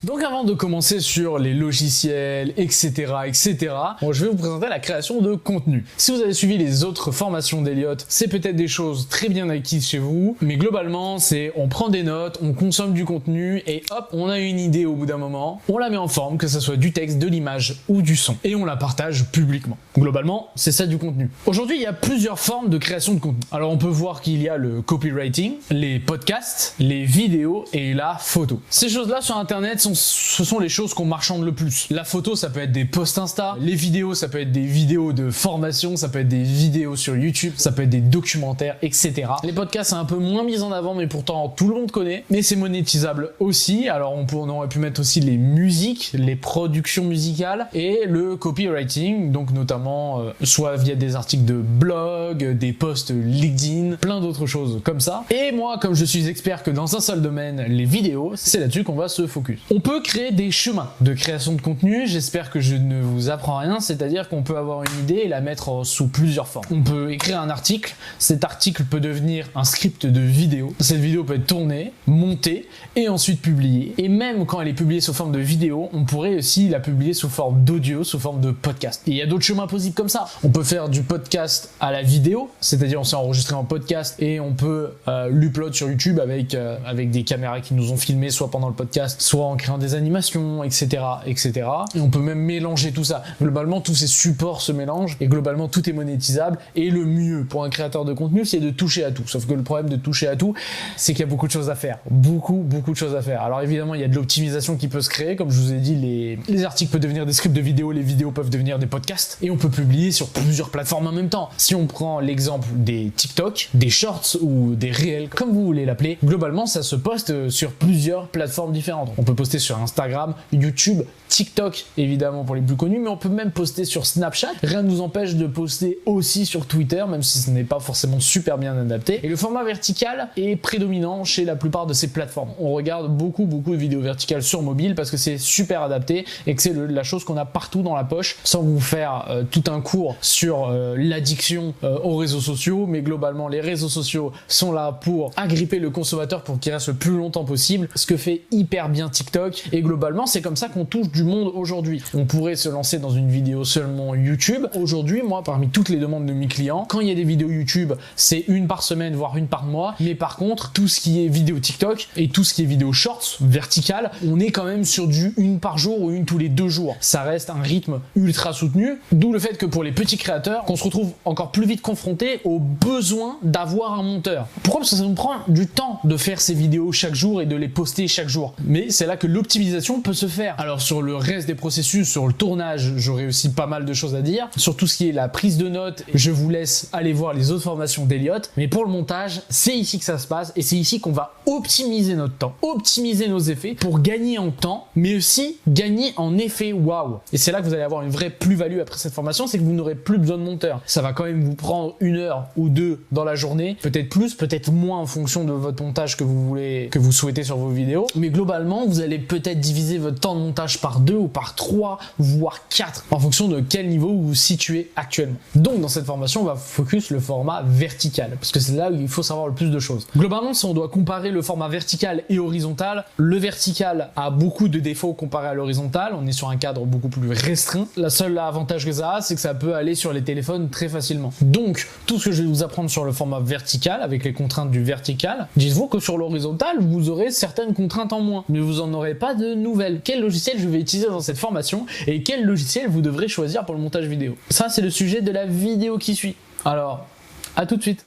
Donc avant de commencer sur les logiciels, etc., je vais vous présenter la création de contenu. Si vous avez suivi les autres formations d'Elliott, c'est peut-être des choses très bien acquises chez vous, mais globalement, c'est on prend des notes, on consomme du contenu et hop, on a une idée au bout d'un moment, on la met en forme, que ce soit du texte, de l'image ou du son, et on la partage publiquement. Globalement, c'est ça du contenu. Aujourd'hui, il y a plusieurs formes de création de contenu. Alors on peut voir qu'il y a le copywriting, les podcasts, les vidéos et la photo. Ces choses-là sur Internet ce sont les choses qu'on marchande le plus. La photo, ça peut être des posts Insta. Les vidéos, ça peut être des vidéos de formation. Ça peut être des vidéos sur YouTube. Ça peut être des documentaires, etc. Les podcasts, c'est un peu moins mis en avant, mais pourtant tout le monde connaît. Mais c'est monétisable aussi. Alors on aurait pu mettre aussi les musiques, les productions musicales et le copywriting. Donc notamment, soit via des articles de blog, des posts LinkedIn, plein d'autres choses comme ça. Et moi, comme je suis expert que dans un seul domaine, les vidéos, c'est là-dessus qu'on va se focus. On peut créer des chemins de création de contenu. J'espère que je ne vous apprends rien, c'est-à-dire qu'on peut avoir une idée et la mettre sous plusieurs formes. On peut écrire un article, cet article peut devenir un script de vidéo. Cette vidéo peut être tournée, montée et ensuite publiée. Et même quand elle est publiée sous forme de vidéo, on pourrait aussi la publier sous forme d'audio, sous forme de podcast. Et il y a d'autres chemins possibles comme ça. On peut faire du podcast à la vidéo, c'est-à-dire on s'est enregistré en podcast et on peut l'upload sur YouTube avec des caméras qui nous ont filmé soit pendant le podcast, soit en créant des animations, etc., etc. Et on peut même mélanger tout ça. Globalement, tous ces supports se mélangent et globalement, tout est monétisable. Et le mieux pour un créateur de contenu, c'est de toucher à tout. Sauf que le problème de toucher à tout, c'est qu'il y a beaucoup de choses à faire. Beaucoup de choses à faire. Alors évidemment, il y a de l'optimisation qui peut se créer. Comme je vous ai dit, les articles peuvent devenir des scripts de vidéos, les vidéos peuvent devenir des podcasts. Et on peut publier sur plusieurs plateformes en même temps. Si on prend l'exemple des TikTok, des Shorts ou des Reels, comme vous voulez l'appeler, globalement, ça se poste sur plusieurs plateformes différentes. On peut poster sur Instagram, YouTube, TikTok évidemment pour les plus connus, mais on peut même poster sur Snapchat. Rien ne nous empêche de poster aussi sur Twitter, même si ce n'est pas forcément super bien adapté. Et le format vertical est prédominant chez la plupart de ces plateformes. On regarde beaucoup de vidéos verticales sur mobile parce que c'est super adapté et que c'est la chose qu'on a partout dans la poche, sans vous faire tout un cours sur l'addiction aux réseaux sociaux, mais globalement les réseaux sociaux sont là pour agripper le consommateur pour qu'il reste le plus longtemps possible, ce que fait hyper bien TikTok. Et globalement, c'est comme ça qu'on touche du monde aujourd'hui. On pourrait se lancer dans une vidéo seulement YouTube. Aujourd'hui, moi, parmi toutes les demandes de mes clients, quand il y a des vidéos YouTube, c'est une par semaine, voire une par mois. Mais par contre, tout ce qui est vidéo TikTok et tout ce qui est vidéo Shorts, verticale, on est quand même sur du une par jour ou une tous les 2 jours. Ça reste un rythme ultra soutenu. D'où le fait que pour les petits créateurs, qu'on se retrouve encore plus vite confronté au besoin d'avoir un monteur. Pourquoi ? Parce que ça nous prend du temps de faire ces vidéos chaque jour et de les poster chaque jour. Mais c'est là que l'optimisation peut se faire. Alors sur le reste des processus, sur le tournage, j'aurai aussi pas mal de choses à dire. Sur tout ce qui est la prise de notes, je vous laisse aller voir les autres formations d'Elliott. Mais pour le montage, c'est ici que ça se passe et c'est ici qu'on va optimiser notre temps, optimiser nos effets pour gagner en temps, mais aussi gagner en effet waouh. Et c'est là que vous allez avoir une vraie plus-value après cette formation, c'est que vous n'aurez plus besoin de monteur. Ça va quand même vous prendre 1 heure ou 2 dans la journée, peut-être plus, peut-être moins en fonction de votre montage que vous souhaitez sur vos vidéos. Mais globalement, vous allez peut-être diviser votre temps de montage par 2 ou par 3, voire 4, en fonction de quel niveau vous vous situez actuellement. Donc dans cette formation, on va focus le format vertical, parce que c'est là où il faut savoir le plus de choses. Globalement, si on doit comparer le format vertical et horizontal, le vertical a beaucoup de défauts comparé à l'horizontal. On est sur un cadre beaucoup plus restreint. La seule avantage que ça a, c'est que ça peut aller sur les téléphones très facilement. Donc, tout ce que je vais vous apprendre sur le format vertical, avec les contraintes du vertical, dites-vous que sur l'horizontal, vous aurez certaines contraintes en moins, mais vous n'en aurez pas de nouvelles. Quel logiciel je vais utiliser dans cette formation et quel logiciel vous devrez choisir pour le montage vidéo? Ça, c'est le sujet de la vidéo qui suit. Alors, à tout de suite.